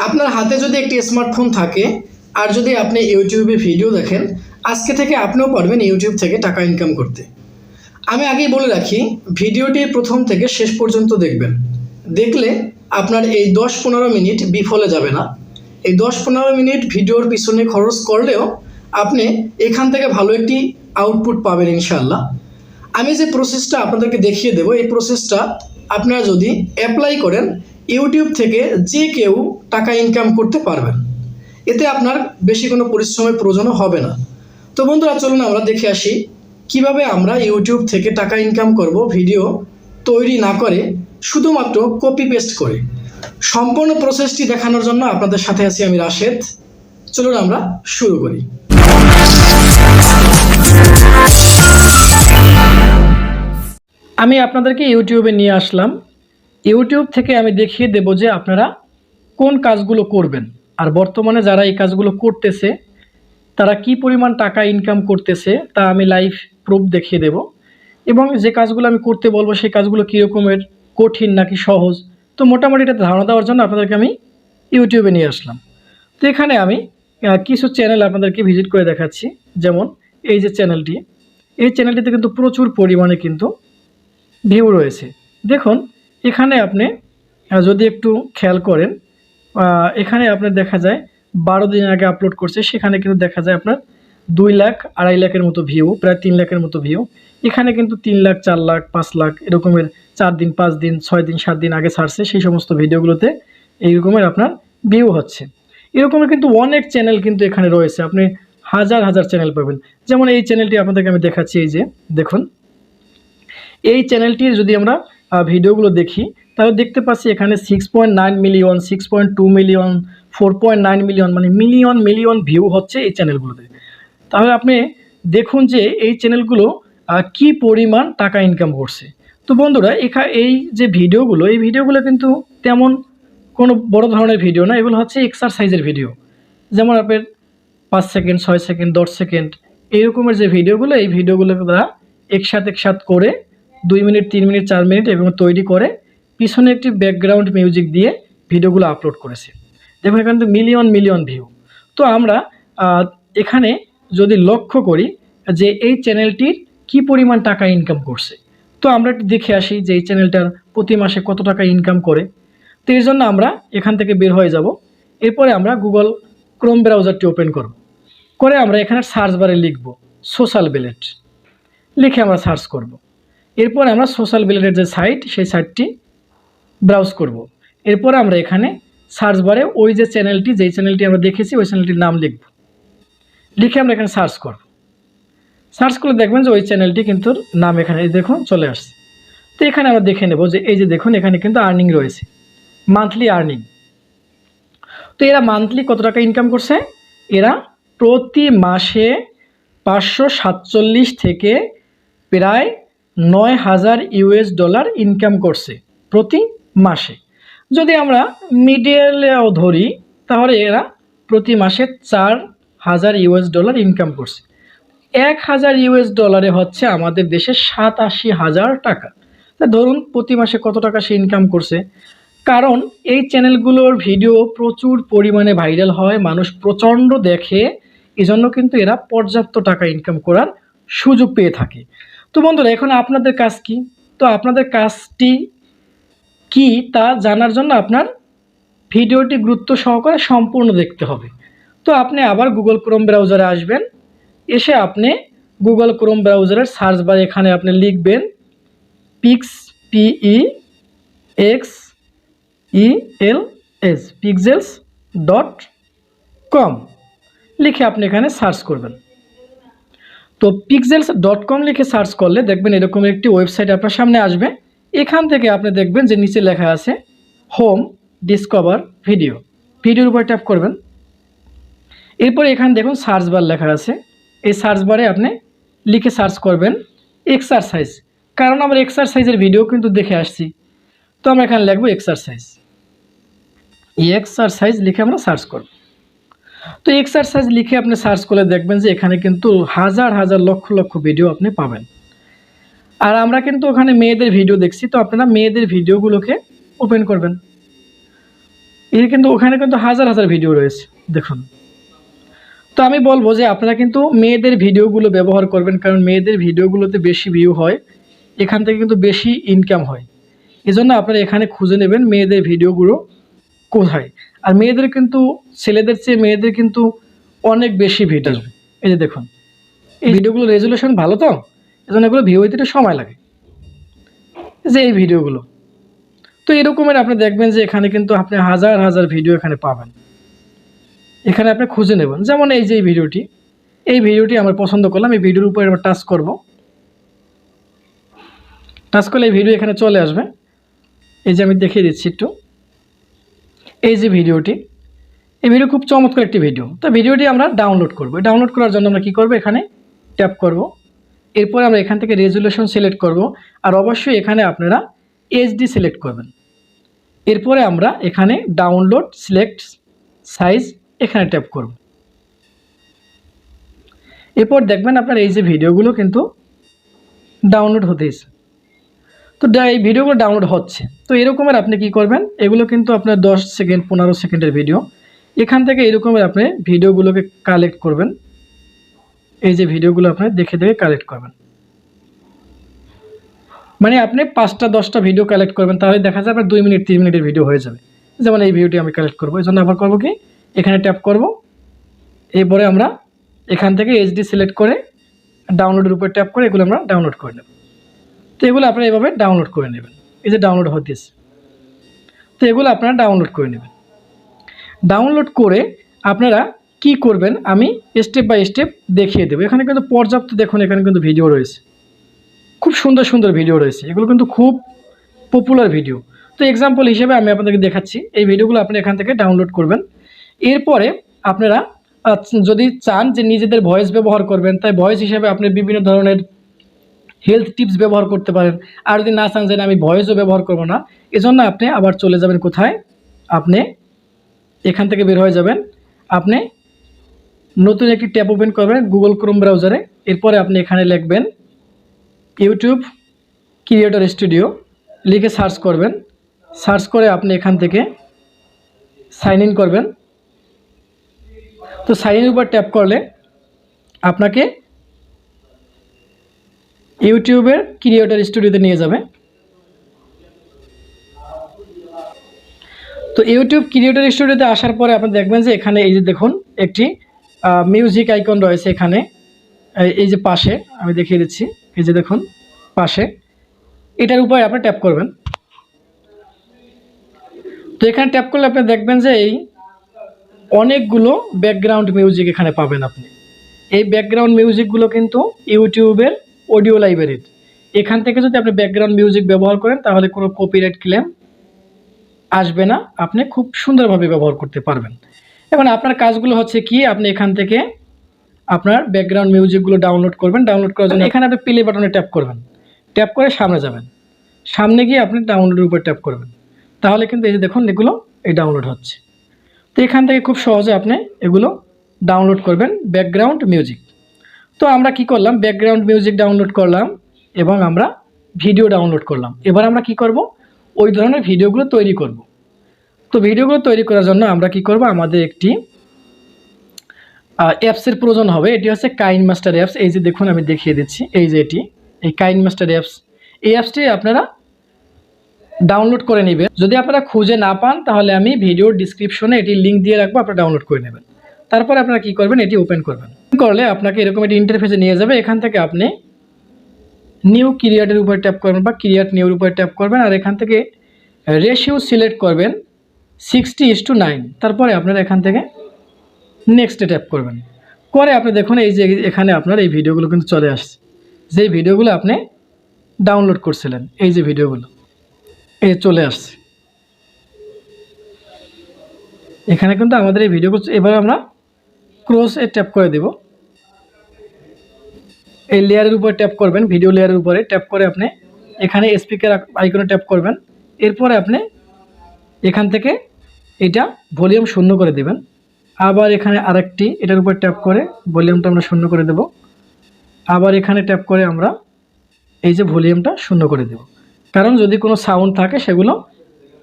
আপনার হাতে যদি একটি স্মার্টফোন থাকে আর যদি আপনি ইউটিউবে ভিডিও দেখেন, আজকে থেকে আপনিও পারবেন ইউটিউব থেকে টাকা ইনকাম করতে। আমি আগেই বলে রাখি, ভিডিওটি প্রথম থেকে শেষ পর্যন্ত দেখবেন। দেখলে আপনার এই 10-15 মিনিট বিফলে যাবে না। এই 10-15 মিনিট ভিডিওর পিছনে খরচ করলেও আপনি এখান থেকে ভালো একটি আউটপুট পাবেন ইনশাআল্লাহ। আমি যে প্রসেসটা আপনাদেরকে দেখিয়ে দেব, এই প্রসেসটা আপনারা যদি অ্যাপ্লাই করেন, ইউটিউব থেকে যে কেউ টাকা ইনকাম করতে পারবেন। এতে আপনার বেশি কোনো পরিশ্রমের প্রয়োজনও হবে না। তো বন্ধুরা, চলুন আমরা দেখে আসি কিভাবে আমরা ইউটিউব থেকে টাকা ইনকাম করব ভিডিও তৈরি না করে, শুধুমাত্র কপি পেস্ট করে। সম্পূর্ণ প্রসেসটি দেখানোর জন্য আপনাদের সাথে আছি আমি রাশেদ। চলুন আমরা শুরু করি। আমি আপনাদেরকে ইউটিউবে নিয়ে আসলাম। ইউটিউব থেকে আমি দেখিয়ে দেব যে আপনারা কোন কাজগুলো করবেন, আর বর্তমানে যারা এই কাজগুলো করতেছে তারা কি পরিমাণ টাকা ইনকাম করতেছে তা আমি লাইভ প্রুফ দেখিয়ে দেব। এবং যে কাজগুলো আমি করতে বলবো সেই কাজগুলো কীরকমের, কঠিন নাকি সহজ, তো মোটামুটি এটা ধারণা দেওয়ার জন্য আপনাদেরকে আমি ইউটিউবে নিয়ে আসলাম। তো এখানে আমি কিছু চ্যানেল আপনাদেরকে ভিজিট করে দেখাচ্ছি। যেমন এই যে চ্যানেলটি, এই চ্যানেলটিতে কিন্তু প্রচুর পরিমাণে কিন্তু ভিউ রয়েছে। দেখুন এখানে আপনি যদি একটু খেয়াল করেন, এখানে আপনার দেখা যায় 12 দিন আগে আপলোড করছে, সেখানে কিন্তু দেখা যায় আপনার 2 লাখ 2.5 লাখের মতো ভিউ, প্রায় 3 লাখের মতো ভিউ। এখানে কিন্তু 3 লাখ 4 লাখ 5 লাখ এরকমের 4 দিন 5 দিন 6 দিন 7 দিন আগে ছাড়ছে, সেই সমস্ত ভিডিওগুলোতে এইরকমের আপনার ভিউ হচ্ছে। এরকমের কিন্তু অনেক চ্যানেল কিন্তু এখানে রয়েছে, আপনি হাজার হাজার চ্যানেল পাবেন। যেমন এই চ্যানেলটি আপনাদেরকে আমি দেখাচ্ছি, এই যে দেখুন এই চ্যানেলটির যদি আমরা ভিডিওগুলো দেখি তাহলে দেখতে পাচ্ছি এখানে 6.9 মিলিয়ন, 6.2 মিলিয়ন, 4.9 মিলিয়ন, মানে মিলিয়ন মিলিয়ন ভিউ হচ্ছে এই চ্যানেলগুলোতে। তাহলে আপনি দেখুন যে এই চ্যানেলগুলো কি পরিমাণ টাকা ইনকাম করছে। তো বন্ধুরা, এই যে ভিডিওগুলো, এই ভিডিওগুলো কিন্তু তেমন কোনো বড় ধরনের ভিডিও না, এগুলো হচ্ছে এক্সারসাইজের ভিডিও। যেমন আপনার 5 সেকেন্ড 6 সেকেন্ড 10 সেকেন্ড এইরকমের যে ভিডিওগুলো, এই ভিডিওগুলো তারা একসাথে করে 2 মিনিট 3 মিনিট 4 মিনিট এবং তৈরি করে পিছনে একটি ব্যাকগ্রাউন্ড মিউজিক দিয়ে ভিডিওগুলো আপলোড করেছে। দেখুন এখানে তো মিলিয়ন মিলিয়ন ভিউ। তো আমরা এখানে যদি লক্ষ্য করি যে এই চ্যানেলটির কি পরিমাণ টাকা ইনকাম করছে, তো আমরা একটু দেখে আসি যে এই চ্যানেলটার প্রতি মাসে কত টাকা ইনকাম করে। তো এর জন্য আমরা এখান থেকে বের হয়ে যাব। এরপরে আমরা গুগল ক্রোম ব্রাউজারটি ওপেন করব, করে আমরা এখানে সার্চ বারে লিখব সোশ্যাল বিলেট, লিখে আমরা সার্চ করব। এরপর আমরা সোশ্যাল বিলেটের যে সাইট, সেই সাইটটি ব্রাউজ করব। এরপর আমরা এখানে সার্চ বারে ওই যে চ্যানেলটি, যেই চ্যানেলটি আমরা দেখেছি ওই চ্যানেলটির নাম লিখব, লিখে আমরা এখানে সার্চ করব। সার্চ করলে দেখবেন যে ওই চ্যানেলটি কিন্তু নাম এখানে দেখুন চলে আসছে। তো এখানে আমরা দেখে নেব যে এই যে দেখুন এখানে কিন্তু আর্নিং রয়েছে, মান্থলি আর্নিং। তো এরা মান্থলি কত টাকা ইনকাম করছে? এরা প্রতি মাসে 547 থেকে প্রায় 9,000 ইউএস ডলার ইনকাম করছে প্রতি মাসে। যদি আমরা মিডিয়ালেও ধরি তাহলে এরা প্রতি মাসে 4,000 ইউএস ডলার ইনকাম করছে। 1,000 ইউএস ডলারে হচ্ছে আমাদের দেশে 87,000 টাকা। তা ধরুন প্রতি মাসে কত টাকা সে ইনকাম করছে। কারণ এই চ্যানেলগুলোর ভিডিও প্রচুর পরিমাণে ভাইরাল হয়, মানুষ প্রচণ্ড দেখে, এজন্য কিন্তু এরা পর্যাপ্ত টাকা ইনকাম করার সুযোগ পেয়ে থাকে। তো বন্ধুরা, এখন আপনাদের কাজ কি? তো আপনাদের কাজটি কি তা জানার জন্য আপনার ভিডিওটি গুরুত্ব সহকারে সম্পূর্ণ দেখতে হবে। তো আপনি আবার গুগল ক্রোম ব্রাউজারে আসবেন, এসে আপনি গুগল ক্রোম ব্রাউজারের সার্চ বারে এখানে আপনি লিখবেন pixels.com, লিখে আপনি এখানে সার্চ করবেন। তো pixels.com লিখে সার্চ করলে দেখবেন এরকম একটি ওয়েবসাইট আপনার সামনে আসবে। এখান থেকে আপনি দেখবেন যে নিচে লেখা আছে হোম ডিসকভার ভিডিও, ভিডিওর উপর ট্যাপ করবেন। এরপর এখানে দেখুন সার্চ বার লেখা আছে, এই সার্চ বারে আপনি লিখে সার্চ করবেন এক্সারসাইজ, কারণ আমরা এক্সারসাইজের ভিডিও কিন্তু দেখে আসছি। তো আমরা এখানে লিখব এক্সারসাইজ, এক্সারসাইজ লিখে আমরা সার্চ করব। তো এক্সারসাইজ লিখে আপনি সার্চ করলে দেখবেন যে এখানে কিন্তু হাজার হাজার লক্ষ লক্ষ ভিডিও আপনি পাবেন। আর আমরা কিন্তু ওখানে মেয়েদের ভিডিও দেখছি, তো আপনারা মেয়েদের ভিডিওগুলোকে ওপেন করবেন। এই কিন্তু ওখানে কিন্তু হাজার হাজার ভিডিও রয়েছে দেখুন। তো আমি বলবো যে আপনারা কিন্তু মেয়েদের ভিডিওগুলো ব্যবহার করবেন, কারণ মেয়েদের ভিডিওগুলোতে বেশি ভিউ হয়, এখান থেকে কিন্তু বেশি ইনকাম হয়। এজন্য আপনারা এখানে খুঁজে নেবেন মেয়েদের ভিডিওগুলো কোথায়। আর মেয়েদের কিন্তু ছেলেদের চেয়ে মেয়েদের কিন্তু অনেক বেশি ভিডিও। এই যে দেখুন, এই ভিডিওগুলো রেজুলেশন ভালো, তো এজন্য এগুলো ভিউ হইতে একটু সময় লাগে, যে এই ভিডিওগুলো। তো এরকমের আপনি দেখবেন যে এখানে কিন্তু আপনি হাজার হাজার ভিডিও এখানে পাবেন। এখানে আপনি খুঁজে নেবেন, যেমন এই যে এই ভিডিওটি আমার পছন্দ করলাম, এই ভিডিওর উপরে আমরা টাচ করব। টাচ করলে এই ভিডিও এখানে চলে আসবে। এই যে আমি দেখিয়ে দিচ্ছি একটু, এই যে ভিডিওটি, এই ভিডিও খুব চমৎকার একটি ভিডিও। তো ভিডিওটি আমরা ডাউনলোড করব। ডাউনলোড করার জন্য আমরা কি করব, এখানে ট্যাপ করব। এরপর আমরা এখান থেকে রেজুলেশন সিলেক্ট করব, আর অবশ্যই এখানে আপনারা এইচডি সিলেক্ট করবেন। এরপরে আমরা এখানে ডাউনলোড সিলেক্ট সাইজ এখানে ট্যাপ করব। এরপর দেখবেন আপনার এই যে ভিডিওগুলো কিন্তু ডাউনলোড হতেছে। তো এই ভিডিওগুলো ডাউনলোড হচ্ছে। তো এরকমের আপনি কি করবেন, এগুলো কিন্তু আপনার 10 সেকেন্ড 15 সেকেন্ডের ভিডিও। এখান থেকে এরকমের আপনি ভিডিওগুলোকে কালেক্ট করবেন। এই যে ভিডিওগুলো আপনি দেখে দেখে কালেক্ট করবেন, মানে আপনি 5টা 10টা ভিডিও কালেক্ট করবেন, তাহলে দেখা যাবে 2 মিনিট 3 মিনিটের ভিডিও হয়ে যাবে। যেমন এই ভিডিওটি আমি কালেক্ট করবো, এই জন্য আবার করবো কি, এখানে ট্যাপ করব। এরপরে আমরা এখান থেকে এইচডি সিলেক্ট করে ডাউনলোডের উপর ট্যাপ করে এগুলো আমরা ডাউনলোড করে নেব। তো এগুলো আপনারা এভাবে ডাউনলোড করে নেবেন। এই যে ডাউনলোড হতেছে, তো এগুলো আপনারা ডাউনলোড করে নেবেন। ডাউনলোড করে আপনারা কি করবেন আমি স্টেপ বাই স্টেপ দেখিয়ে দেবো। এখানে কিন্তু পর্যাপ্ত দেখুন, এখানে কিন্তু ভিডিও রয়েছে, খুব সুন্দর সুন্দর ভিডিও রয়েছে, এগুলো কিন্তু খুব পপুলার ভিডিও। তো এক্সাম্পল হিসেবে আমি আপনাদেরকে দেখাচ্ছি, এই ভিডিওগুলো আপনি এখান থেকে ডাউনলোড করবেন। এরপরে আপনারা যদি চান যে নিজেদের ভয়েস ব্যবহার করবেন, তাই ভয়েস হিসেবে আপনি বিভিন্ন ধরনের হেলথ টিপস ব্যবহার করতে পারেন। আর যদি না চান যে আমি ভয়েসও ব্যবহার করব না, এজন্য আপনি আবার চলে যাবেন কোথায়, আপনি এখান থেকে বের হয়ে যাবেন, আপনি নতুন একটি ট্যাব ওপেন করবেন গুগল ক্রোম ব্রাউজারে। এরপরে আপনি এখানে লিখবেন ইউটিউব ক্রিয়েটর স্টুডিও, লিখে সার্চ করবেন। সার্চ করে আপনি এখান থেকে সাইন ইন করবেন। তো সাইন ইন উপর ট্যাপ করলে আপনাকে ইউটিউবের ক্রিয়েটর স্টুডিওতে নিয়ে যাবে। তো ইউটিউব ক্রিয়েটর স্টুডিওতে আসার পরে আপনি দেখবেন যে এখানে এই যে দেখুন একটি মিউজিক আইকন রয়েছে এখানে, এই যে পাশে আমি দেখিয়ে দিচ্ছি, এই যে দেখুন পাশে, এটার উপরে আপনি ট্যাপ করবেন। তো এখানে ট্যাপ করলে আপনি দেখবেন যে এই অনেকগুলো ব্যাকগ্রাউন্ড মিউজিক এখানে পাবেন আপনি। এই ব্যাকগ্রাউন্ড মিউজিকগুলো কিন্তু ইউটিউবের অডিও লাইব্রেরির। এখান থেকে যদি আপনি ব্যাকগ্রাউন্ড মিউজিক ব্যবহার করেন তাহলে কোনো কপিরাইট ক্লেম আসবে না, আপনি খুব সুন্দরভাবে ব্যবহার করতে পারবেন। এখন আপনার কাজগুলো হচ্ছে কি, আপনি এখান থেকে আপনার ব্যাকগ্রাউন্ড মিউজিকগুলো ডাউনলোড করবেন। ডাউনলোড করার জন্য এখানে আপনি প্লে বাটনে ট্যাপ করবেন, ট্যাপ করে সামনে যাবেন, সামনে গিয়ে আপনি ডাউনলোডের উপর ট্যাপ করবেন, তাহলে কিন্তু এই যে দেখুন এগুলো এই ডাউনলোড হচ্ছে। তো এখান থেকে খুব সহজে আপনি এগুলো ডাউনলোড করবেন ব্যাকগ্রাউন্ড মিউজিক। তো আমরা কি করলাম, ব্যাকগ্রাউন্ড মিউজিক ডাউনলোড করলাম এবং আমরা ভিডিও ডাউনলোড করলাম। এবার আমরা কি করব, ওই ধরনের ভিডিওগুলো তৈরি করব। তো ভিডিওগুলো তৈরি করার জন্য আমরা কি করব, আমাদের একটি অ্যাপসের প্রয়োজন হবে। এটি হচ্ছে কাইন মাস্টার অ্যাপস। এই যে দেখুন আমি দেখিয়ে দিচ্ছি, এই যে এটি এই কাইন মাস্টার অ্যাপস। এই অ্যাপসটি আপনারা ডাউনলোড করে নেবেন। যদি আপনারা খুঁজে না পান তাহলে আমি ভিডিওর ডিসক্রিপশনে এটি লিঙ্ক দিয়ে রাখবো, আপনারা ডাউনলোড করে নেবেন। তারপরে আপনারা কি করবেন, এটি ওপেন করবেন। করলে আপনাকে এরকম একটি ইন্টারফেসে নিয়ে যাবে। এখান থেকে আপনি নিউ ক্রিয়েটের উপর ট্যাপ করবেন বা ক্রিয়েট নিউর উপর ট্যাপ করবেন, আর এখান থেকে রেশিও সিলেক্ট করবেন 60:9। তারপরে আপনারা এখান থেকে নেক্সটে ট্যাপ করবেন। করে আপনি দেখুন এই যে এখানে আপনার এই ভিডিওগুলো কিন্তু চলে আসছে, যেই ভিডিওগুলো আপনি ডাউনলোড করছিলেন, এই যে ভিডিওগুলো এই চলে আসছে এখানে কিন্তু আমাদের এই ভিডিওগুলো। এবার আমরা ক্রস এ ট্যাপ করে দেব, এই লেয়ারের উপরে ট্যাপ করবেন, ভিডিও লেয়ারের উপরে ট্যাপ করে আপনি এখানে স্পিকার আইকনে ট্যাপ করবেন। এরপরে আপনি এখান থেকে এটা ভলিউম 0 করে দেবেন। আবার এখানে আরেকটি এটার উপর ট্যাপ করে ভলিউমটা আমরা 0 করে দেব। আবার এখানে ট্যাপ করে আমরা এই যে ভলিউমটা 0 করে দেব, কারণ যদি কোনো সাউন্ড থাকে সেগুলো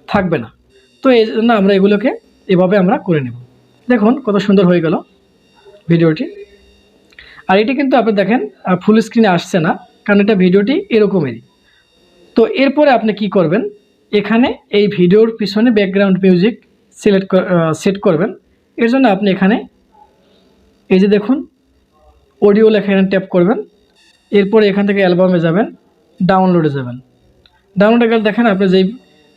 থাকবে না। তো এই জন্য আমরা এগুলোকে এভাবে আমরা করে নেব। দেখুন কত সুন্দর হয়ে গেল ভিডিওটি। আর এটি কিন্তু আপনি দেখেন ফুল স্ক্রিনে আসছে না, কারণ এটা ভিডিওটি এরকমেরই। তো এরপরে আপনি কি করবেন, এখানে এই ভিডিওর পিছনে ব্যাকগ্রাউন্ড মিউজিক সেট করবেন। এর জন্য আপনি এখানে এই যে দেখুন অডিও লেখা এখানে ট্যাপ করবেন। এরপরে এখান থেকে অ্যালবামে যাবেন, ডাউনলোডে যাবেন। ডাউনলোডে গেলে দেখেন আপনি যেই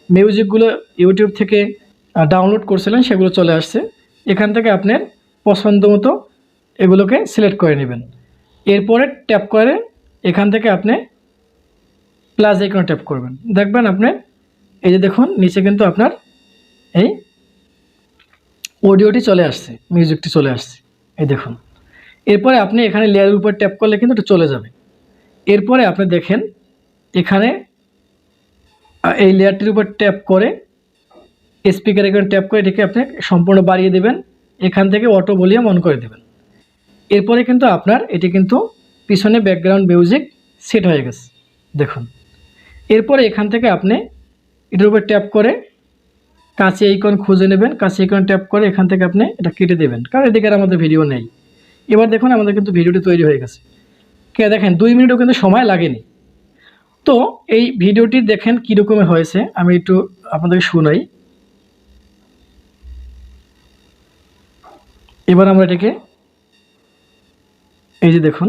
মিউজিকগুলো ইউটিউব থেকে ডাউনলোড করছিলেন সেগুলো চলে আসছে। এখান থেকে আপনার পছন্দ মতো এগুলোকে সিলেক্ট করে নেবেন। এরপরে ট্যাপ করে এখান থেকে আপনি প্লাস আইকনে ট্যাপ করবেন। দেখবেন আপনি এই যে দেখুন নিচে কিন্তু আপনার এই অডিওটি চলে আসছে, মিউজিকটি চলে আসছে, এই দেখুন। এরপরে আপনি এখানে লেয়ারের উপর ট্যাপ করলে কিন্তু এটা চলে যাবে। এরপরে আপনি দেখেন এখানে এই লেয়ারটির উপর ট্যাপ করে স্পিকার এখানে ট্যাপ করে এটিকে আপনি সম্পূর্ণ বাড়িয়ে দেবেন। এখান থেকে অটো ভলিউম অন করে দেবেন। এরপরে কিন্তু আপনার এটি কিন্তু পিছনে ব্যাকগ্রাউন্ড মিউজিক সেট হয়ে গেছে, দেখুন। এরপরে এখান থেকে আপনি এটার উপর ট্যাপ করে কাছে আইকন খুঁজে নেবেন, কাছে আইকন ট্যাপ করে এখান থেকে আপনি এটা কেটে দেবেন, কারণ এদিকে আর আমাদের ভিডিও নেই। এবার দেখুন আমাদের কিন্তু ভিডিওটি তৈরি হয়ে গেছে। দেখেন 2 মিনিটও কিন্তু সময় লাগেনি। তো এই ভিডিওটি দেখেন কীরকমের হয়েছে, আমি একটু আপনাদেরকে শোনাই। এবার আমরা এটাকে এই যে দেখুন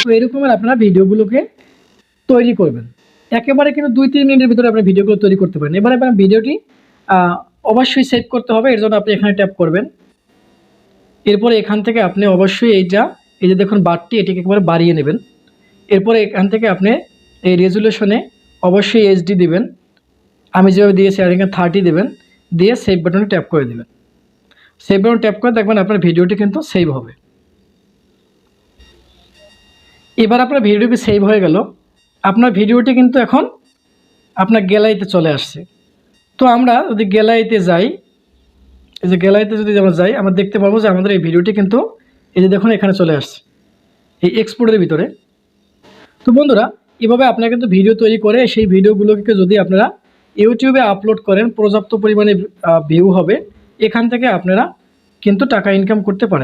তো এরকমের আপনারা ভিডিওগুলোকে তৈরি করবেন। একেবারে কিন্তু 2-3 মিনিটের ভিতরে আপনি ভিডিওগুলো তৈরি করতে পারেন। এবার আপনার ভিডিওটি অবশ্যই সেভ করতে হবে, এর জন্য আপনি এখানে ট্যাপ করবেন। এরপরে এখান থেকে আপনি অবশ্যই এই যে দেখুন বারটি এটিকে একেবারে বাড়িয়ে নেবেন। এরপরে এখান থেকে আপনি এই রেজুলেশনে অবশ্যই এইচডি দিবেন, আমি যেভাবে দিয়েছি, আর এখানে 30 দেবেন, দিয়ে সেভ বাটনে ট্যাপ করে দেবেন। সেভ বাটন ট্যাপ করে দেখবেন আপনার ভিডিওটি কিন্তু সেভ হবে। এবার আপনার ভিডিওটি সেভ হয়ে গেল। আপনার ভিডিওটি কিন্তু এখন আপনার গ্যালারিতে চলে আসছে। তো আমরা যদি গ্যালারিতে যাই, এই যে গ্যালারিতে যদি আমরা যাই, আমরা দেখতে পাবো যে আমাদের এই ভিডিওটি কিন্তু এই যে দেখুন এখানে চলে আসছে এই এক্সপোর্টের ভিতরে। তো বন্ধুরা, এভাবে আপনারা কিন্তু ভিডিও তৈরি করে সেই ভিডিওগুলোকে যদি আপনারা ইউটিউবে আপলোড করেন, পর্যাপ্ত পরিমাণে ভিউ হবে। এখান থেকে আপনারা কিন্তু টাকা ইনকাম করতে পারেন।